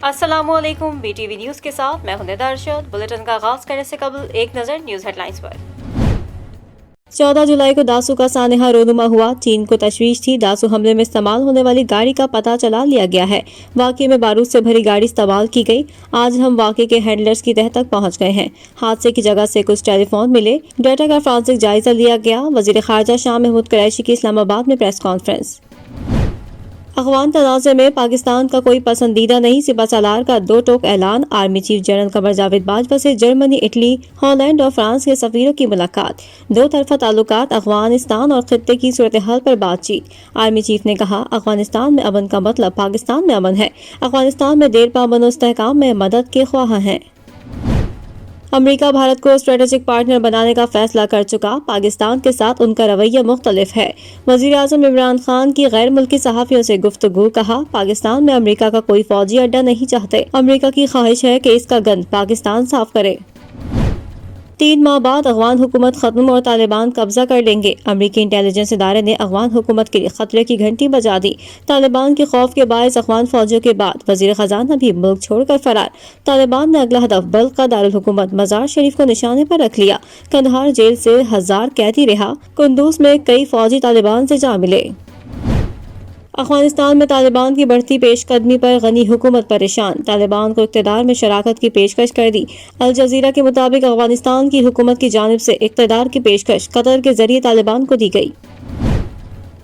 السلام علیکم، B T V news کے ساتھ میں ہوں ندا ارشد۔ بلیٹن کا آغاز کرنے سے قبل ایک نظر نیوز ہیڈ لائنز پر۔ 14 جولائی کو داسو کا سانحہ رونما ہوا۔ چین کو تشویش تھی، داسو حملے میں استعمال ہونے والی گاڑی کا پتہ چلا لیا گیا ہے۔ واقعے میں بارود سے بھری گاڑی استعمال کی گئی۔ آج ہم واقعے کے ہینڈلرز کی تہہ تک پہنچ گئے ہیں۔ حادثے کی جگہ سے کچھ ٹیلی فون ملے۔ ڈیٹا کا فورنسک جائزہ لیا گیا۔ وزیر خارجہ شاہ محمود قریشی کی اسلام آباد میں پریس کانفرنس۔ افغان تنازع میں پاکستان کا کوئی پسندیدہ نہیں، سپہ سالار کا دو ٹوک اعلان۔ Army chief general Qamar Javed Bajwa سے جرمنی، اٹلی، ہالینڈ اور فرانس کے سفیروں کی ملاقات۔ دو طرفہ تعلقات، افغانستان اور خطے کی صورتحال پر بات چیت۔ آرمی چیف نے کہا، افغانستان میں امن کا مطلب پاکستان میں امن ہے۔ افغانستان میں دیر پا امن و استحکام میں مدد کے خواہاں ہیں۔ امریکہ بھارت کو اسٹریٹجک پارٹنر بنانے کا فیصلہ کر چکا، پاکستان کے ساتھ ان کا رویہ مختلف ہے۔ وزیر اعظم عمران خان کی غیر ملکی صحافیوں سے گفتگو، کہا پاکستان میں امریکہ کا کوئی فوجی اڈہ نہیں چاہتے، امریکہ کی خواہش ہے کہ اس کا گند پاکستان صاف کرے۔ 3 ماہ بعد افغان حکومت ختم اور طالبان قبضہ کر لیں گے، امریکی انٹیلیجنس ادارے نے افغان حکومت کے لیے خطرے کی گھنٹی بجا دی۔ طالبان کے خوف کے باعث افغان فوجیوں کے بعد وزیر خزانہ بھی ملک چھوڑ کر فرار۔ طالبان نے اگلا ہدف بلخ کا دارالحکومت مزار شریف کو نشانے پر رکھ لیا۔ قندھار جیل سے 1000 قیدی رہا، قندوز میں کئی فوجی طالبان سے جا ملے۔ افغانستان میں طالبان کی بڑھتی پیش قدمی پر غنی حکومت پریشان، طالبان کو اقتدار میں شراکت کی پیشکش کر دی۔ الجزیرہ کے مطابق افغانستان کی حکومت کی جانب سے اقتدار کی پیشکش قطر کے ذریعے طالبان کو دی گئی۔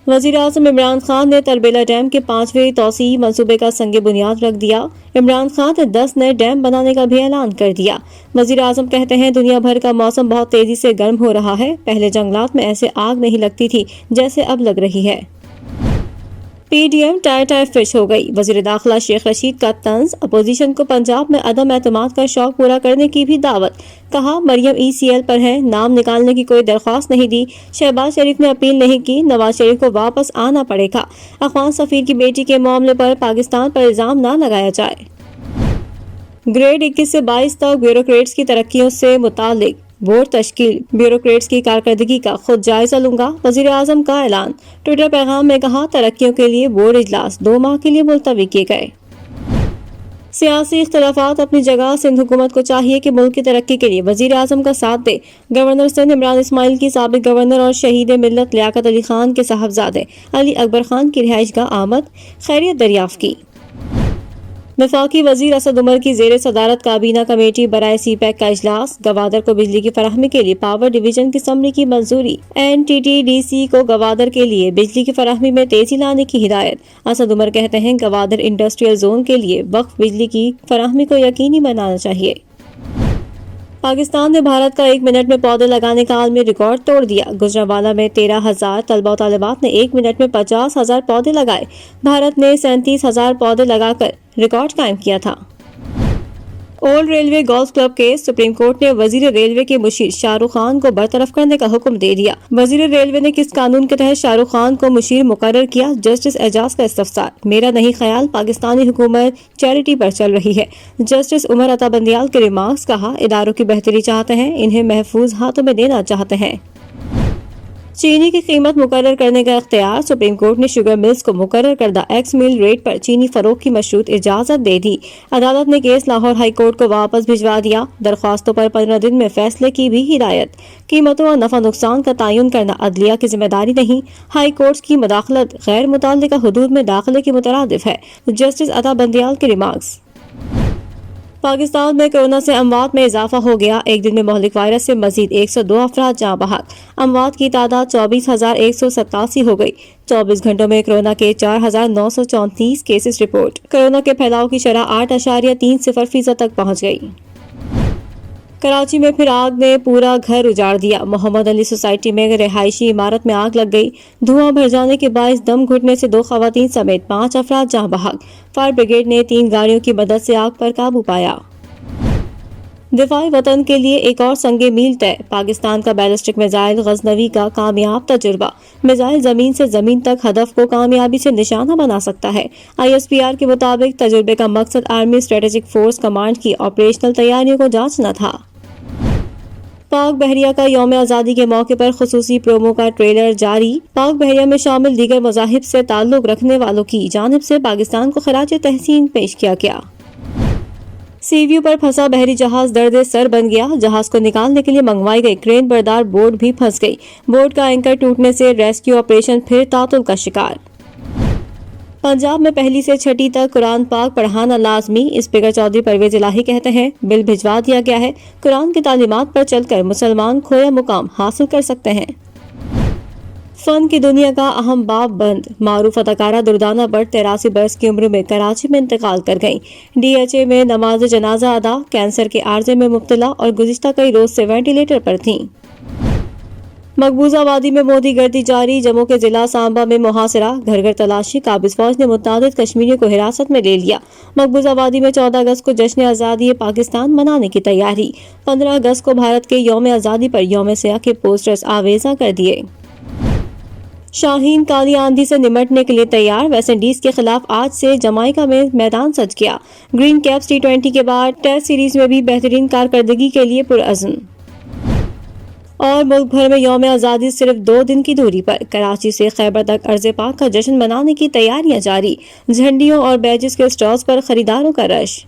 وزیر اعظم عمران خان نے تربیلا ڈیم کے 5ویں توسیعی منصوبے کا سنگ بنیاد رکھ دیا۔ عمران خان نے 10 نئے ڈیم بنانے کا بھی اعلان کر دیا۔ وزیر اعظم کہتے ہیں، دنیا بھر کا موسم بہت تیزی سے گرم ہو رہا ہے، پہلے جنگلات میں ایسے آگ نہیں لگتی تھی جیسے اب لگ رہی ہے۔ پی ڈی ایم ٹائر ٹائر فش ہو گئی، وزیر داخلہ شیخ رشید کا طنز، اپوزیشن کو پنجاب میں عدم اعتماد کا شوق پورا کرنے کی بھی دعوت۔ کہا، مریم ای سی ایل پر ہے، نام نکالنے کی کوئی درخواست نہیں دی، شہباز شریف نے اپیل نہیں کی، نواز شریف کو واپس آنا پڑے گا۔ افغان سفیر کی بیٹی کے معاملے پر پاکستان پر الزام نہ لگایا جائے۔ گریڈ 21 سے 22 تک بیوروکریٹس کی ترقیوں سے متعلق بورڈ تشکیل، بیوروکریٹس کی کارکردگی کا خود جائزہ لوں گا، وزیر اعظم کا اعلان۔ ٹوئٹر پیغام میں کہا، ترقیوں کے لیے بورڈ اجلاس 2 ماہ کے لیے ملتوی کیے گئے۔ سیاسی اختلافات اپنی جگہ، سندھ حکومت کو چاہیے کہ ملک کی ترقی کے لیے وزیر اعظم کا ساتھ دے۔ گورنر سندھ عمران اسماعیل کی سابق گورنر اور شہید ملت لیاقت علی خان کے صاحبزادے علی اکبر خان کی رہائش گاہ آمد، خیریت دریافت کی۔ وفاقی وزیر اسد عمر کی زیر صدارت کابینہ کمیٹی برائے سی پیک کا اجلاس، گوادر کو بجلی کی فراہمی کے لیے پاور ڈویژن کی اسمبلی کی منظوری، N T T D C کو گوادر کے لیے بجلی کی فراہمی میں تیزی لانے کی ہدایت۔ اسد عمر کہتے ہیں، گوادر انڈسٹریل زون کے لیے وقف بجلی کی فراہمی کو یقینی بنانا چاہیے۔ پاکستان نے بھارت کا 1 منٹ میں پودے لگانے کا عالمی ریکارڈ توڑ دیا۔ گجرانوالہ میں 13,000 طلبہ و طالبات نے 1 منٹ میں 50,000 پودے لگائے۔ بھارت نے 37,000 پودے لگا کر ریکارڈ قائم کیا تھا۔ Old railway golf club case, supreme court نے وزیر ریلوے کے مشیر شاہ رخ خان کو برطرف کرنے کا حکم دے دیا۔ وزیر ریلوے نے کس قانون کے تحت شاہ رخ خان کو مشیر مقرر کیا؟ جسٹس اعجاز کا استفسار۔ میرا نہیں خیال پاکستانی حکومت چیریٹی پر چل رہی ہے، جسٹس عمر عطا بندیال کے ریمارکس۔ کہا، اداروں کی بہتری چاہتے ہیں، انہیں محفوظ ہاتھوں میں دینا چاہتے ہیں۔ چینی کی قیمت مقرر کرنے کا اختیار، سپریم کورٹ نے شوگر ملز کو مقرر کردہ ایکس میل ریٹ پر چینی فروخت کی مشروط اجازت دے دی۔ عدالت نے کیس لاہور ہائی کورٹ کو واپس بھجوا دیا۔ درخواستوں پر 15 دن میں فیصلے کی بھی ہدایت۔ قیمتوں اور نفع نقصان کا تعین کرنا عدلیہ کی ذمہ داری نہیں، ہائی کورٹس کی مداخلت غیر متعلقہ حدود میں داخلے کے مترادف ہے، جسٹس عطا بندیال کے ریمارکس۔ پاکستان میں کورونا سے اموات میں اضافہ ہو گیا، ایک دن میں مہلک وائرس سے مزید 102 افراد جاں بحق، اموات کی تعداد 24,187 ہو گئی۔ 24 گھنٹوں میں کورونا کے 4,934 کیسز رپورٹ، کورونا کے پھیلاؤ کی شرح 8.30% تک پہنچ گئی۔ کراچی میں پھر آگ نے پورا گھر اجاڑ دیا، محمد علی سوسائٹی میں رہائشی عمارت میں آگ لگ گئی، دھواں بھر جانے کے باعث دم گھٹنے سے 2 خواتین سمیت 5 افراد جاں بحق، فائر بریگیڈ نے 3 گاڑیوں کی مدد سے آگ پر قابو پایا۔ دفاع وطن کے لیے ایک اور سنگ میل طے، پاکستان کا بیلسٹک میزائل غزنوی کا کامیاب تجربہ، میزائل زمین سے زمین تک ہدف کو کامیابی سے نشانہ بنا سکتا ہے۔ آئی ایس پی آر کے مطابق تجربے کا مقصد آرمی اسٹریٹجک فورس کمانڈ کی آپریشنل تیاریوں کو جانچنا تھا۔ پاک بحریہ کا یوم آزادی کے موقع پر خصوصی پرومو کا ٹریلر جاری، پاک بحریہ میں شامل دیگر مذاہب سے تعلق رکھنے والوں کی جانب سے پاکستان کو خراج تحسین پیش کیا گیا۔ سی ویو پر پھنسا بحری جہاز درد سر بن گیا، جہاز کو نکالنے کے لیے منگوائی گئی کرین بردار بوٹ بھی پھنس گئی، بوٹ کا اینکر ٹوٹنے سے ریسکیو آپریشن پھر تعطل کا شکار۔ پنجاب میں پہلی سے چھٹی تک قرآن پاک پڑھانا لازمی، اسپیکر چودھری پرویز الہی کہتے ہیں بل بھجوا دیا گیا ہے، قرآن کی تعلیمات پر چل کر مسلمان کھویا مقام حاصل کر سکتے ہیں۔ فن کی دنیا کا اہم باب بند، معروف اداکارہ دردانہ بٹ 83 برس کی عمر میں کراچی میں انتقال کر گئیں، ڈی ایچ اے میں نماز جنازہ ادا، کینسر کے عارضے میں مبتلا اور گزشتہ کئی روز سے وینٹیلیٹر پر تھیں۔ مقبوضہ وادی میں مودی گردی جاری، جموں کے ضلع سامبا میں محاصرہ، گھر گھر تلاشی، قابض فوج نے متعدد کشمیریوں کو حراست میں لے لیا۔ مقبوضہ وادی میں 14 اگست کو جشن آزادی پاکستان منانے کی تیاری، 15 اگست کو بھارت کے یوم آزادی پر یوم سیاہ کے پوسٹرز آویزاں کر دیے۔ شاہین کالی آندھی سے نمٹنے کے لیے تیار، ویسٹ انڈیز کے خلاف آج سے جمائیکا میں میدان سج گیا، گرین کیپس T20 کے بعد ٹیسٹ سیریز میں بھی بہترین کارکردگی کے لیے پرعزم۔ اور ملک بھر میں یوم آزادی صرف 2 دن کی دوری پر، کراچی سے خیبر تک ارض پاک کا جشن منانے کی تیاریاں جاری، جھنڈیوں اور بیجز کے سٹالز پر خریداروں کا رش۔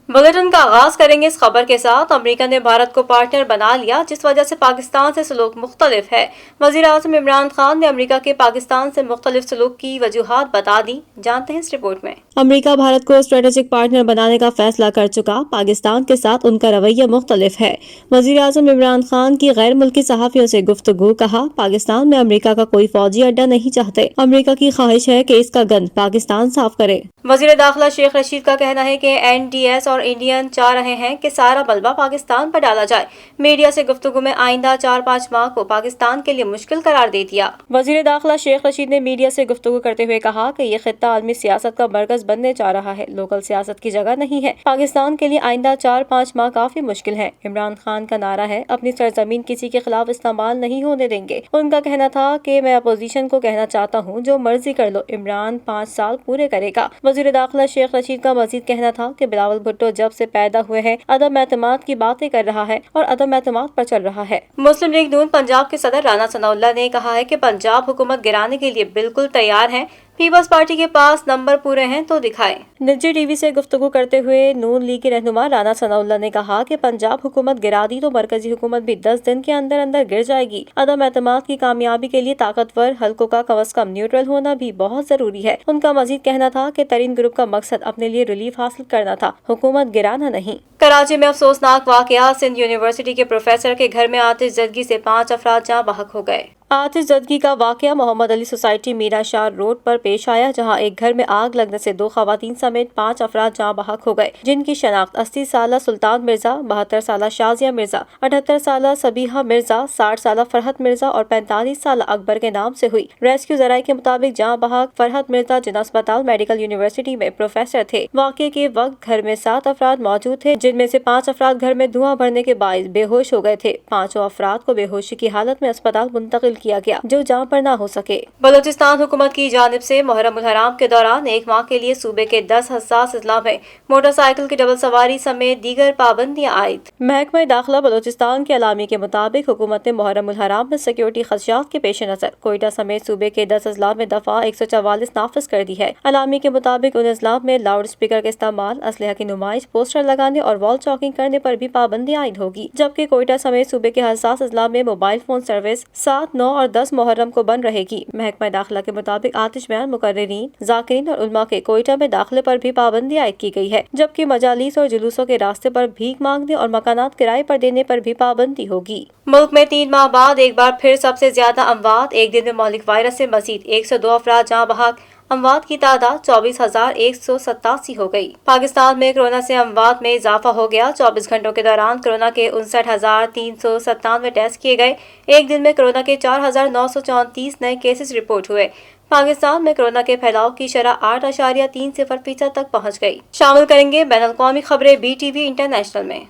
بلیٹن کا آغاز کریں گے اس خبر کے ساتھ، امریکہ نے بھارت کو پارٹنر بنا لیا جس وجہ سے پاکستان سے سلوک مختلف ہے، وزیر اعظم عمران خان نے امریکہ کے پاکستان سے مختلف سلوک کی وجوہات بتا دی، جانتے ہیں اس رپورٹ میں۔ امریکہ بھارت کو اسٹریٹجک پارٹنر بنانے کا فیصلہ کر چکا، پاکستان کے ساتھ ان کا رویہ مختلف ہے، وزیر اعظم عمران خان کی غیر ملکی صحافیوں سے گفتگو، کہا پاکستان میں امریکہ کا کوئی فوجی اڈا نہیں چاہتے، امریکہ کی خواہش ہے کہ اس کا گند پاکستان صاف کرے۔ وزیر داخلہ شیخ رشید کا کہنا ہے کہ NDS اور انڈین چاہ رہے ہیں کہ سارا ملبہ پاکستان پر ڈالا جائے، میڈیا سے گفتگو میں آئندہ 4-5 ماہ کو پاکستان کے لیے مشکل قرار دے دیا۔ وزیر داخلہ شیخ رشید نے میڈیا سے گفتگو کرتے ہوئے کہا کہ یہ خطہ عالمی سیاست کا مرکز بننے جا رہا ہے، لوکل سیاست کی جگہ نہیں ہے، پاکستان کے لیے آئندہ 4-5 ماہ کافی مشکل ہے۔ عمران خان کا نعرہ ہے اپنی سرزمین کسی کے خلاف استعمال نہیں ہونے دیں گے، ان کا کہنا تھا کہ میں اپوزیشن کو کہنا چاہتا ہوں جو مرضی کر لو، عمران 5 سال پورے کرے گا۔ وزیر داخلہ شیخ رشید کا مزید کہنا تھا کہ بلاول بھٹو جب سے پیدا ہوئے ہیں عدم اعتماد کی باتیں کر رہا ہے اور عدم اعتماد پر چل رہا ہے۔ مسلم لیگ نون پنجاب کے صدر رانا ثناء اللہ نے کہا ہے کہ پنجاب حکومت گرانے کے لیے بالکل تیار ہے، پیپلز پارٹی کے پاس نمبر پورے ہیں تو دکھائیں۔ نجی ٹی وی سے گفتگو کرتے ہوئے نون لیگ کے رہنما رانا ثناء اللہ نے کہا کہ پنجاب حکومت گرا دی تو مرکزی حکومت بھی 10 دن کے اندر اندر گر جائے گی۔ عدم اعتماد کی کامیابی کے لیے طاقتور حلقوں کا کم از کم نیوٹرل ہونا بھی بہت ضروری ہے۔ ان کا مزید کہنا تھا کہ ترین گروپ کا مقصد اپنے لیے ریلیف حاصل کرنا تھا، حکومت گرانا نہیں۔ کراچی میں افسوسناک واقعہ، سندھ یونیورسٹی کے پروفیسر کے گھر میں آتش زدگی سے 5 افراد جاں بحق ہو گئے۔ آتش زدگی کا واقعہ محمد علی سوسائٹی میرا شاہ روڈ پر پیش آیا، جہاں ایک گھر میں آگ لگنے سے 2 خواتین سمیت 5 افراد جاں بحق ہو گئے، جن کی شناخت 80 سالہ سلطان مرزا، 72 سالہ شازیہ مرزا، 78 سالہ صبیحہ مرزا، 60 سالہ فرحت مرزا اور 45 سالہ اکبر کے نام سے ہوئی۔ ریسکیو ذرائع کے مطابق جاں بحق فرحت مرزا جناح اسپتال میڈیکل یونیورسٹی میں پروفیسر تھے۔ واقعے کے وقت گھر میں 7 افراد موجود تھے، جن میں سے 5 افراد گھر میں دھواں بھرنے کے باعث بے ہوش ہو گئے تھے۔ 5 افراد کو بے ہوشی کی حالت میں اسپتال منتقل کیا گیا جو جاں پر نہ ہو سکے۔ بلوچستان حکومت کی جانب سے محرم الحرام کے دوران 1 ماہ کے لیے صوبے کے 10 حساس اضلاع میں موٹر سائیکل کی ڈبل سواری سمیت دیگر پابندیاں عائد۔ محکمہ داخلہ بلوچستان کے اعلامیے کے مطابق حکومت نے محرم الحرام میں سیکیورٹی خدشات کے پیش نظر کوئٹہ سمیت صوبے کے 10 اضلاع میں دفعہ 144 نافذ کر دی ہے۔ اعلامیے کے مطابق ان اضلاع میں لاؤڈ اسپیکر کے استعمال، اسلحہ کی نمائش، پوسٹر لگانے اور وال چاکنگ کرنے پر بھی پابندی عائد ہوگی، جبکہ کوئٹہ سمیت صوبے کے حساس اضلاع میں موبائل فون سروس 7، 9 اور 10 محرم کو بند رہے گی۔ محکمہ داخلہ کے مطابق آتش بیان مقررین، ذاکرین اور علماء کے کوئٹہ میں داخلے پر بھی پابندی عائد کی گئی ہے، جبکہ مجالس اور جلوسوں کے راستے پر بھیک مانگنے اور مکانات کرائے پر دینے پر بھی پابندی ہوگی۔ ملک میں 3 ماہ بعد ایک بار پھر سب سے زیادہ اموات، ایک دن میں مہلک وائرس سے مزید 102 افراد جاں بحق، اموات کی تعداد 24,187 ہو گئی۔ پاکستان میں کورونا سے اموات میں اضافہ ہو گیا، 24 گھنٹوں کے دوران کورونا کے 59,397 ٹیسٹ کیے گئے، ایک دن میں کورونا کے 4,934 نئے کیسز رپورٹ ہوئے۔ پاکستان میں کورونا کے پھیلاؤ کی شرح 8.30% تک پہنچ گئی۔ شامل کریں گے بین الاقوامی خبریں BTV انٹرنیشنل میں۔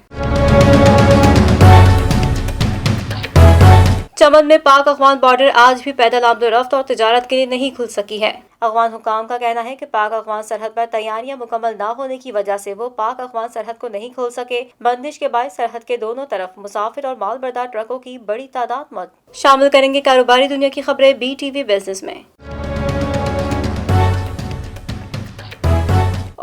چمن میں پاک افغان بارڈر آج بھی پیدل آمد و رفت اور تجارت کے لیے نہیں کھل سکی ہے۔ افغان حکام کا کہنا ہے کہ پاک افغان سرحد پر تیاریاں مکمل نہ ہونے کی وجہ سے وہ پاک افغان سرحد کو نہیں کھول سکے۔ بندش کے باعث سرحد کے دونوں طرف مسافر اور مال بردار ٹرکوں کی بڑی تعداد موت۔ شامل کریں گے کاروباری دنیا کی خبریں BTV بزنس میں۔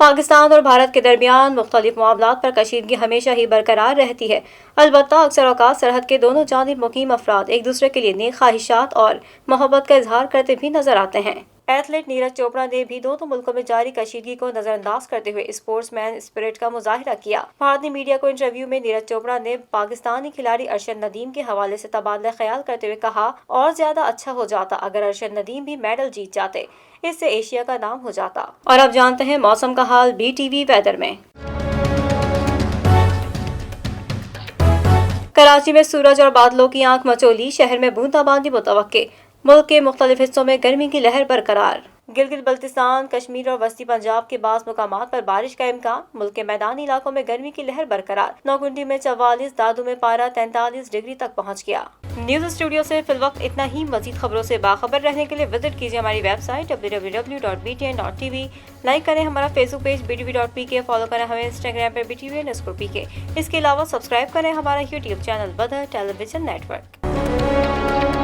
پاکستان اور بھارت کے درمیان مختلف معاملات پر کشیدگی ہمیشہ ہی برقرار رہتی ہے، البتہ اکثر اوقات سرحد کے دونوں جانب مقیم افراد ایک دوسرے کے لیے نیک خواہشات اور محبت کا اظہار کرتے بھی نظر آتے ہیں۔ ایتھلیٹ نیرج چوپڑا نے بھی دونوں ملکوں میں جاری کشیدگی کو نظر انداز کرتے ہوئے اسپورٹس مین اسپرٹ کا مظاہرہ کیا۔ بھارتی میڈیا کو انٹرویو میں نیرج چوپڑا نے پاکستانی کھلاڑی ارشد ندیم کے حوالے سے تبادلہ خیال کرتے ہوئے کہا، اور زیادہ اچھا ہو جاتا اگر ارشد ندیم بھی میڈل جیت جاتے، اس سے ایشیا کا نام ہو جاتا۔ اور اب جانتے ہیں موسم کا حال BTV ویدر میں۔ کراچی میں سورج اور بادلوں کی آنکھ مچولی، شہر میں بوندا باندی متوقع، ملک کے مختلف حصوں میں گرمی کی لہر برقرار۔ گلگت بلتستان، کشمیر اور وسطی پنجاب کے بعض مقامات پر بارش کا امکان، ملک کے میدانی علاقوں میں گرمی کی لہر برقرار۔ نوکنڈی میں 44، دادو میں پارہ 43 ڈگری تک پہنچ گیا۔ نیوز اسٹوڈیو سے فی الوقت اتنا ہی۔ مزید خبروں سے باخبر رہنے کے لیے وزٹ کیجیے ہماری ویب سائٹ www.btn.tv۔ لائک کریں ہمارا فیس بک پیج btv.pk، فالو کریں ہمیں انسٹاگرام پر btv_pk۔ اس کے علاوہ سبسکرائب کریں ہمارا یوٹیوب چینل بدر ٹیلی ویژن نیٹ ورک۔